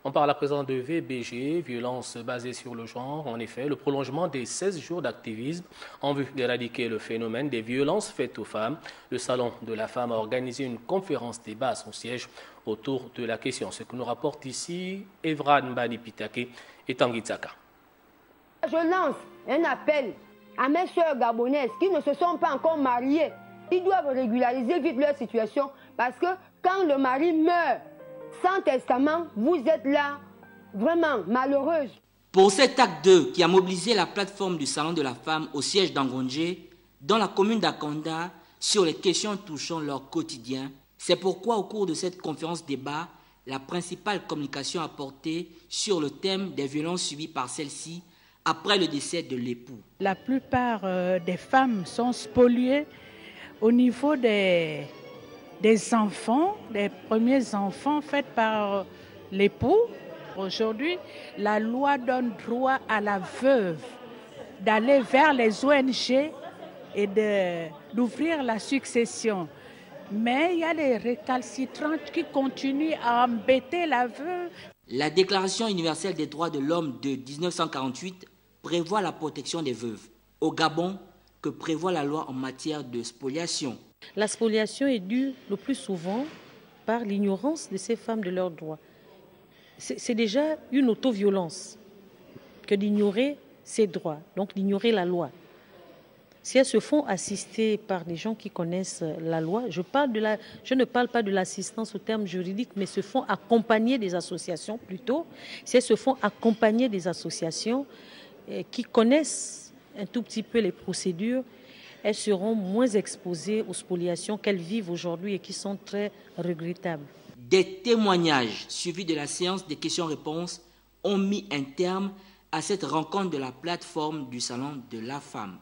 On parle à présent de VBG, violence basée sur le genre. En effet, le prolongement des 16 jours d'activisme en vue d'éradiquer le phénomène des violences faites aux femmes. Le Salon de la Femme a organisé une conférence débat à son siège autour de la question. Ce que nous rapporte ici Evra Mbani Pitake et Tanguy Tsaka. Je lance un appel à mes sœurs gabonaises qui ne se sont pas encore mariées. Ils doivent régulariser vite leur situation parce que quand le mari meurt sans testament, vous êtes là vraiment malheureuse. Pour cet acte 2 qui a mobilisé la plateforme du Salon de la Femme au siège d'Angondje, dans la commune d'Akanda, sur les questions touchant leur quotidien, c'est pourquoi au cours de cette conférence débat, la principale communication a porté sur le thème des violences subies par celle-ci après le décès de l'époux. La plupart des femmes sont spoliées au niveau des enfants, des premiers enfants faits par l'époux. Aujourd'hui, la loi donne droit à la veuve d'aller vers les ONG et d'ouvrir la succession. Mais il y a des récalcitrantes qui continuent à embêter la veuve. La Déclaration universelle des droits de l'homme de 1948 prévoit la protection des veuves. Au Gabon, que prévoit la loi en matière de spoliation? La spoliation est due le plus souvent par l'ignorance de ces femmes de leurs droits. C'est déjà une auto-violence que d'ignorer ses droits, donc d'ignorer la loi. Si elles se font assister par des gens qui connaissent la loi, je ne parle pas de l'assistance au terme juridique, mais se font accompagner des associations plutôt. Si elles se font accompagner des associations qui connaissent un tout petit peu les procédures, elles seront moins exposées aux spoliations qu'elles vivent aujourd'hui et qui sont très regrettables. Des témoignages suivis de la séance des questions-réponses ont mis un terme à cette rencontre de la plateforme du Salon de la Femme.